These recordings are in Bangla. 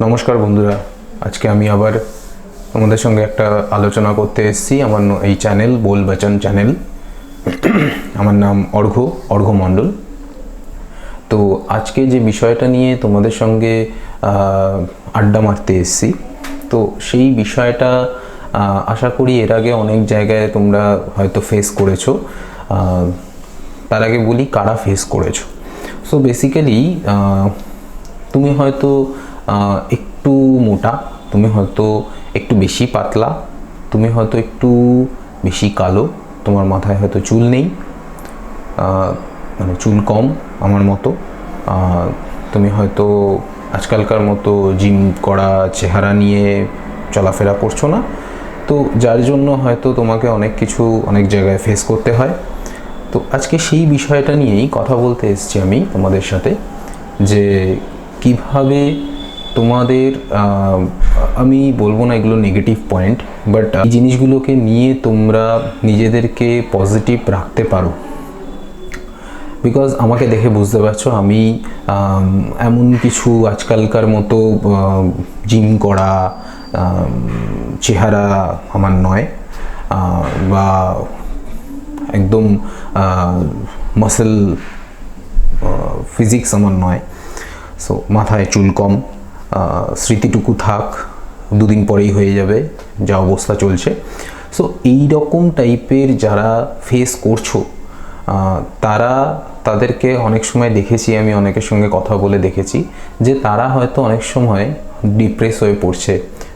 নমস্কার বন্ধুরা, আজকে আমি আবার তোমাদের সঙ্গে একটা আলোচনা করতে এসেছি। আমার এই চ্যানেল बोल बचन চ্যানেল। আমার নাম অর্ঘ্য মণ্ডল। তো আজকে যে বিষয়টা নিয়ে তোমাদের সঙ্গে আড্ডা মারতে এসেছি, তো সেই বিষয়টা আশা করি এর আগে অনেক জায়গায় তোমরা হয়তো ফেস করেছো। তার আগে বলি কারা ফেস করেছো। সো বেসিক্যালি তুমি হয়তো একটু মোটা, তুমি হয়তো একটু বেশি পাতলা, তুমি হয়তো একটু বেশি কালো, তোমার মাথায় হয়তো চুল নেই, মানে চুল কম আমার মতো, তুমি হয়তো আজকালকার মতো জিম করা চেহারা নিয়ে চলাফেরা করছো না, তো যার জন্য হয়তো তোমাকে অনেক জায়গায় ফেস করতে হয়। তো আজকে সেই বিষয়টা নিয়েই কথা বলতে এসেছি আমি তোমাদের সাথে, যে কিভাবে তোমাদের আমি বলবো না এগুলো নেগেটিভ পয়েন্ট, বাট এই জিনিসগুলোকে নিয়ে তোমরা নিজেদেরকে পজিটিভ রাখতে পারো। বিকজ আমাকে দেখে বুঝতে পারছো আমি এমন কিছু আজকালকার মতো জিম করা চেহারা আমার নয়, বা একদম মাসেল ফিজিক্স আমার নয়। সো মাথায় চুল কম, স্মৃতিটুকু থাক, দুদিন পরেই হয়ে যাবে যা অবস্থা চলছে। সো এই রকম টাইপের যারা ফেস করছো, তাদেরকে অনেক সময় দেখেছি, আমি অনেকের সঙ্গে কথা বলে দেখেছি যে তারা হয়তো অনেক সময় ডিপ্রেস হয়ে পড়ছে,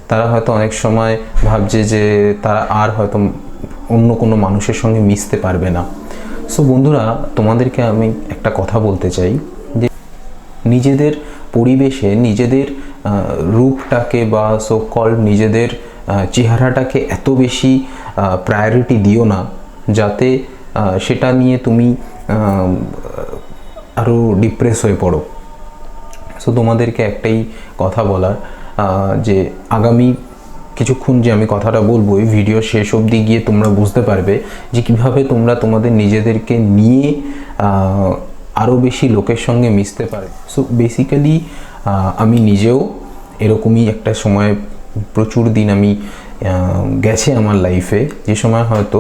তারা হয়তো অনেক সময় ভাবছে যে তারা আর হয়তো অন্য কোনো মানুষের সঙ্গে মিশতে পারবে না। সো বন্ধুরা, তোমাদেরকে আমি একটা কথা বলতে চাই যে নিজেদের পরিবেশে নিজেদের রূপটাকে বা সো কল্ড নিজেদের চেহারাটাকে এত বেশি প্রায়োরিটি দিও না যাতে সেটা নিয়ে তুমি আরও ডিপ্রেস হয়ে পড়ো। সো তোমাদেরকে একটাই কথা বলার, যে আগামী কিছুক্ষণ যে আমি কথাটা বলবো এই ভিডিও শেষ অবধি গিয়ে তোমরা বুঝতে পারবে যে কীভাবে তোমরা তোমাদের নিজেদেরকে নিয়ে আরও বেশি লোকের সঙ্গে মিশতে পারে। সো বেসিক্যালি আমি নিজেও এরকমই একটা সময়, প্রচুর দিন আমি গেছে আমার লাইফে যে সময় হয়তো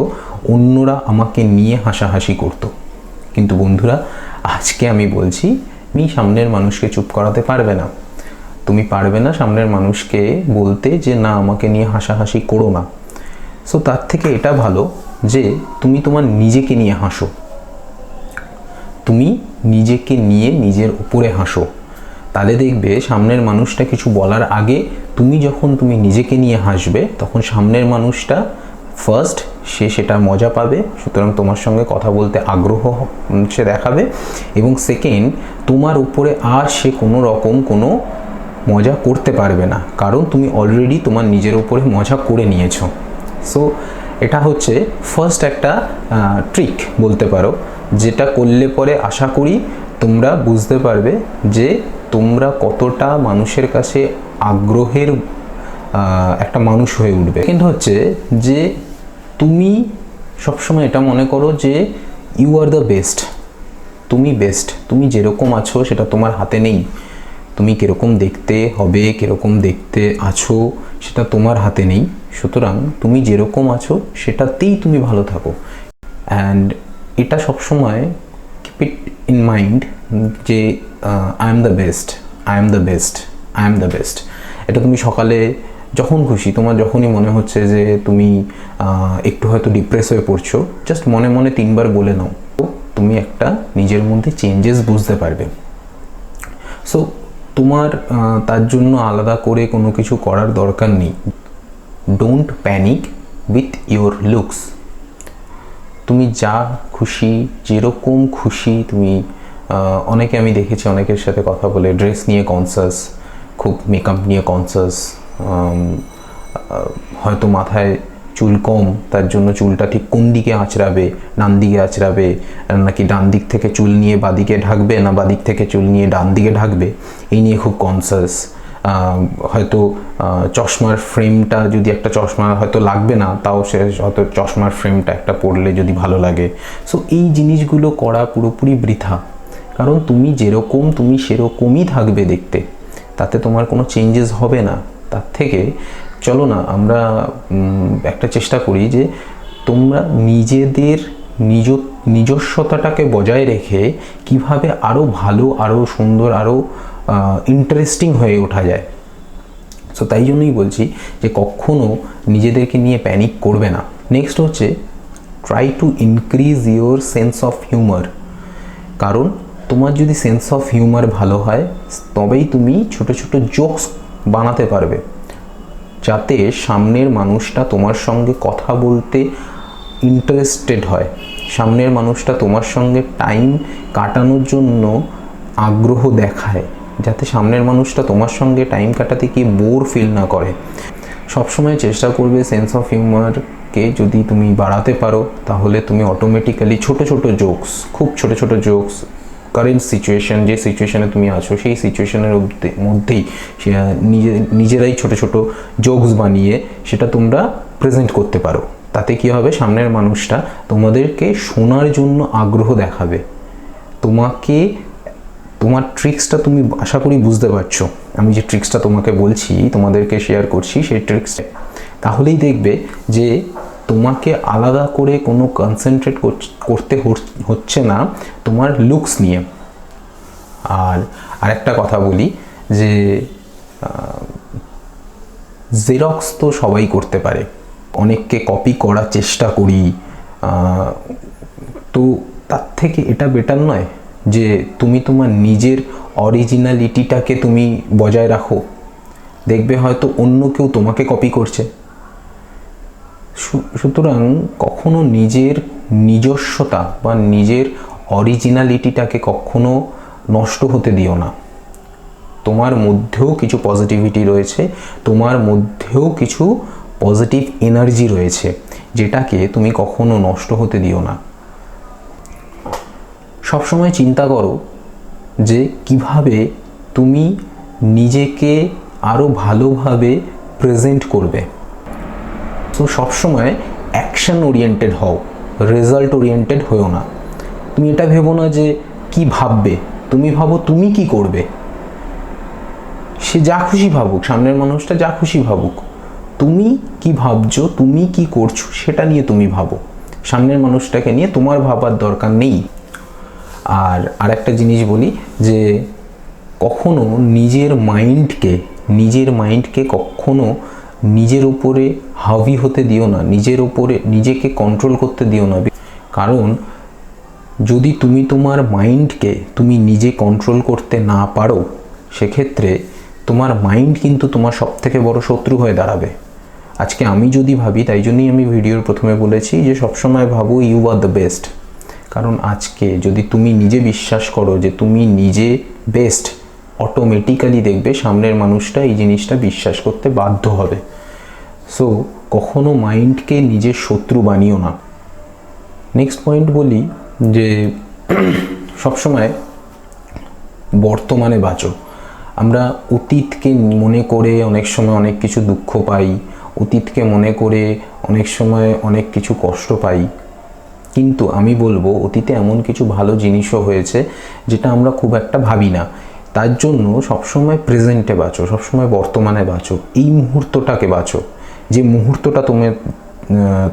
অন্যরা আমাকে নিয়ে হাসাহাসি করতো, কিন্তু বন্ধুরা আজকে আমি বলছি তুমি সামনের মানুষকে চুপ করাতে পারবে না, তুমি পারবে না সামনের মানুষকে বলতে যে না আমাকে নিয়ে হাসাহাসি করো না। সো তার থেকে এটা ভালো যে তুমি তোমার নিজেকে নিয়ে হাসো, তুমি নিজেকে নিয়ে নিজের উপরে হাসো, তাহলে দেখবে সামনের মানুষটা কিছু বলার আগে তুমি নিজেকে নিয়ে হাসবে, তখন সামনের মানুষটা ফার্স্ট সে সেটা মজা পাবে, সুতরাং তোমার সঙ্গে কথা বলতে আগ্রহ সে দেখাবে, এবং সেকেন্ড তোমার উপরে আর সে কোনো মজা করতে পারবে না, কারণ তুমি অলরেডি তোমার নিজের উপরে মজা করে নিয়েছো। সো এটা হচ্ছে ফার্স্ট একটা ট্রিক বলতে পারো, যেটা করলে পরে আশা করি তোমরা বুঝতে পারবে যে তোমরা কতটা মানুষের কাছে আগ্রহের একটা মানুষ হয়ে উঠবে। সেকেন্ড হচ্ছে যে তুমি সবসময় এটা মনে করো যে ইউ আর দ্য বেস্ট, তুমি বেস্ট, তুমি যেরকম আছো সেটা তোমার হাতে নেই, তুমি কীরকম দেখতে হবে, কীরকম দেখতে আছো সেটা তোমার হাতে নেই, সুতরাং তুমি যেরকম আছো সেটাতেই তুমি ভালো থাকো। অ্যান্ড এটা সবসময় কিপ ইট ইন মাইন্ড যে I am the best, I am the best, I am the best. এটা তুমি সকালে যখন খুশি, তোমার যখনই মনে হচ্ছে যে তুমি একটু হয়তো ডিপ্রেস হয়ে পড়ছো, জাস্ট মনে মনে 3 বার বলে নাও, তুমি একটা নিজের মধ্যে চেঞ্জেস বুঝতে পারবে। সো তোমার তার জন্য আলাদা করে কোনো কিছু করার দরকার নেই। Don't panic with your looks. তুমি যা খুশি, যেরকম খুশি তুমি, অনেকে আমি দেখেছি অনেকের সাথে কথা বলে ড্রেস নিয়ে কনসাস, খুব মেকআপ নিয়ে কনসাস, হয়তো মাথায় চুল কম তার জন্য চুলটা ঠিক কোন দিকে আঁচড়াবে, ডান দিকে আঁচড়াবে নাকি ডান দিক থেকে চুল নিয়ে বাদিকে ঢাকবে, না বাদিক থেকে চুল নিয়ে ডান দিকে ঢাকবে, এই নিয়ে খুব কনসাস। হয়তো চশমার ফ্রেমটা, যদি একটা চশমা হয়তো লাগবে না, তাও সে হয়তো চশমার ফ্রেমটা একটা পরলে যদি ভালো লাগে। সো এই জিনিসগুলো করা পুরোপুরি বৃথা, কারণ তুমি যেরকম তুমি সেরকমই থাকবে দেখতে, তাতে তোমার কোনো চেঞ্জেস হবে না। তার থেকে চলো না আমরা একটা চেষ্টা করি যে তোমরা নিজেদের নিজস্বতাটাকে বজায় রেখে কিভাবে আরও ভালো, আরও সুন্দর, আরও ইন্টারেস্টিং হয়ে ওঠা যায়। সো তাই জন্যই বলছি যে কখনো নিজেদেরকে নিয়ে প্যানিক করবে না। নেক্সট হচ্ছে try to increase your sense of humour. কারণ তোমার যদি সেন্স অফ হিউমার ভালো হয় তবেই তুমি ছোট ছোট জোকস বানাতে পারবে, যাতে সামনের মানুষটা তোমার সঙ্গে কথা বলতে ইন্টারেস্টেড হয়, সামনের মানুষটা তোমার সঙ্গে টাইম কাটানোর জন্য আগ্রহ দেখায়, যাতে সামনের মানুষটা তোমার সঙ্গে টাইম কাটাতে কি বোর ফিল না করে। সবসময় চেষ্টা করবে সেন্স অফ হিউমারকে যদি তুমি বাড়াতে পারো তাহলে তুমি অটোমেটিক্যালি ছোট ছোট জোকস, খুব ছোট ছোট জোকস, কারেন্ট সিচুয়েশন, যে সিচুয়েশনে তুমি আছো সেই সিচুয়েশনের মধ্যেই নিজেরাই ছোট ছোট জোকস বানিয়ে সেটা তোমরা প্রেজেন্ট করতে পারো। তাতে কি হবে, সামনের মানুষটা তোমাদেরকে শোনার জন্য আগ্রহ দেখাবে। তোমার ট্রিক্সটা তুমি আশা করি বুঝতে পারছো, আমি যে ট্রিক্সটা তোমাকে বলছি, তোমাদেরকে শেয়ার করছি সেই ট্রিক্সটা, তাহলেই দেখবে যে তোমাকে আলাদা করে কোনো কনসেন্ট্রেট করতে হচ্ছে না তোমার লুকস নিয়ে। আর আরেকটা কথা বলি যে জেরক্স তো সবাই করতে পারে, অনেককে কপি করার চেষ্টা করি, তো তার থেকে এটা বেটার নয় যে তুমি তোমার নিজের অরিজিনালিটিটাকে তুমি বজায় রাখো। দেখবে হয়তো অন্য কেউ তোমাকে কপি করছে। সুতরাং কখনো নিজের নিজস্বতা বা নিজের অরিজিনালিটিটাকে কখনো নষ্ট হতে দিও না। তোমার মধ্যেও কিছু পজিটিভিটি রয়েছে, তোমার মধ্যেও কিছু পজিটিভ এনার্জি রয়েছে, যেটাকে তুমি কখনো নষ্ট হতে দিও না। সবসময় চিন্তা করো যে কিভাবে তুমি নিজেকে আরও ভালোভাবে প্রেজেন্ট করবে। তো সবসময় অ্যাকশন ওরিয়েন্টেড হও, রেজাল্ট ওরিয়েন্টেড হও না। তুমি এটা ভেবো না যে কি ভাববে, তুমি ভাবো তুমি কি করবে। সে যা খুশি ভাবুক, সামনের মানুষটা যা খুশি ভাবুক, তুমি কি ভাবছো, তুমি কি করছো সেটা নিয়ে তুমি ভাবো। সামনের মানুষটাকে নিয়ে তোমার ভাবার দরকার নেই। আর আরেকটা জিনিস বলি যে কখনো নিজের মাইন্ডকে কখনো নিজের উপরে হাভি হতে দিও না, নিজের উপরে নিজেকে কন্ট্রোল করতে দিও না। কারণ যদি তুমি তোমার মাইন্ডকে তুমি নিজে কন্ট্রোল করতে না পারো, সেক্ষেত্রে তোমার মাইন্ড কিন্তু তোমার সবথেকে বড় শত্রু হয়ে দাঁড়াবে। আজকে আমি যদি ভাবি, তাই জন্যই আমি ভিডিওর প্রথমে বলেছি যে সবসময় ভাবো ইউ আর দ্য বেস্ট। কারণ আজকে যদি তুমি নিজে বিশ্বাস করো যে তুমি নিজে বেস্ট, অটোমেটিক্যালি দেখবে সামনের মানুষটা এই জিনিসটা বিশ্বাস করতে বাধ্য হবে। সো কখনো মাইন্ডকে নিজের শত্রু বানিও না। নেক্সট পয়েন্ট বলি যে সবসময় বর্তমানে বাঁচো। আমরা অতীতকে মনে করে অনেক সময় অনেক কিছু দুঃখ পাই, অতীতকে মনে করে অনেক সময় অনেক কিছু কষ্ট পাই, কিন্তু আমি বলবো অতীতে এমন কিছু ভালো জিনিসও হয়েছে যেটা আমরা খুব একটা ভাবি না। তার জন্য সবসময় প্রেজেন্টে বাঁচো, সবসময় বর্তমানে বাঁচো, এই মুহূর্তটাকে বাঁচো, যে মুহূর্তটা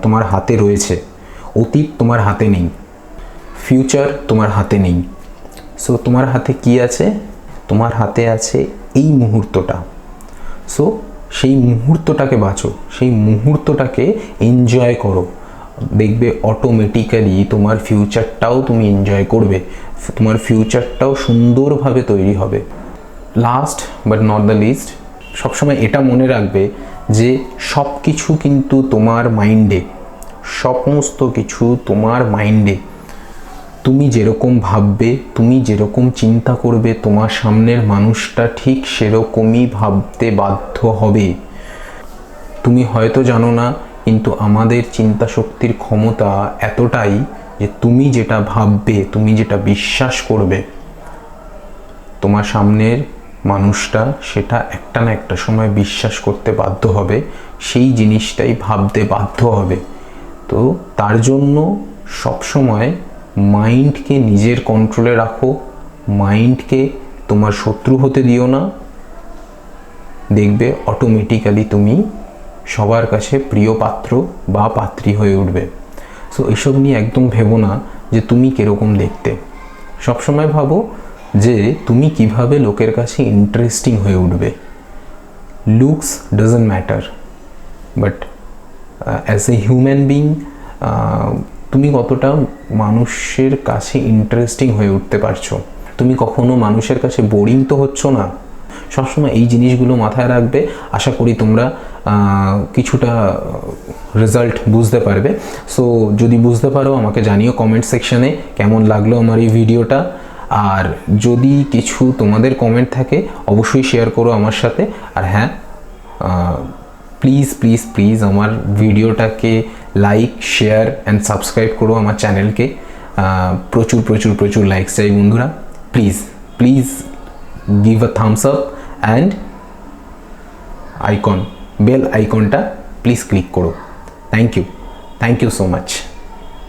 তোমার হাতে রয়েছে। অতীত তোমার হাতে নেই, ফিউচার তোমার হাতে নেই। সো তোমার হাতে কি আছে? তোমার হাতে আছে এই মুহূর্তটা। সো সেই মুহূর্তটাকে বাঁচো, সেই মুহূর্তটাকে এনজয় করো। দেখবে অটোমেটিক্যালি তোমার ফিউচারটাও তুমি এনজয় করবে, তোমার ফিউচারটাও সুন্দরভাবে তৈরি হবে। Last but not the least, সবসময় এটা মনে রাখবে যে সব কিছু কিন্তু তোমার মাইন্ডে, সমস্ত কিছু তোমার মাইন্ডে। তুমি যেরকম ভাববে, তুমি যেরকম চিন্তা করবে, তোমার সামনের মানুষটা ঠিক সেরকমই ভাবতে বাধ্য হবে। তুমি হয়তো জানো না, কিন্তু আমাদের চিন্তা শক্তির ক্ষমতা এতটাই যে তুমি যেটা ভাববে, তুমি যেটা বিশ্বাস করবে, তোমার সামনের মানুষটা সেটা একটা না একটা সময় বিশ্বাস করতে বাধ্য হবে, সেই জিনিসটাই ভাবতে বাধ্য হবে। তো তার জন্য সবসময় মাইন্ডকে নিজের কন্ট্রোলে রাখো, মাইন্ডকে তোমার শত্রু হতে দিও না, দেখবে অটোমেটিক্যালি তুমি সবার কাছে প্রিয় পাত্র বা পাত্রী হয়ে উঠবে। সো এসব নিয়ে একদম ভেবো না যে তুমি কীরকম দেখতে, সবসময় ভাবো যে তুমি কিভাবে লোকের কাছে ইন্টারেস্টিং হয়ে উঠবে। Looks doesn't matter, but as a human being তুমি কতটা মানুষের কাছে ইন্টারেস্টিং হয়ে উঠতে পারছো, তুমি কখনো মানুষের কাছে বোরিং তো হচ্ছ না। সবসময় এই জিনিসগুলো মাথায় রাখবে। আশা করি তোমরা কিছুটা রেজাল্ট বুঝতে পারবে। সো যদি বুঝতে পারো আমাকে জানিও কমেন্ট সেকশানে কেমন লাগলো আমার এই ভিডিওটা। আর যদি কিছু তোমাদের কমেন্ট থাকে অবশ্যই শেয়ার করো আমার সাথে। আর হ্যাঁ, প্লিজ প্লিজ প্লিজ আমার ভিডিওটাকে লাইক, শেয়ার অ্যান্ড সাবস্ক্রাইব করো আমার চ্যানেলকে। প্রচুর প্রচুর প্রচুর লাইকস চাই বন্ধুরা। Please please give a thumbs up and bell আইকনটা প্লিজ ক্লিক করো। Thank you so much.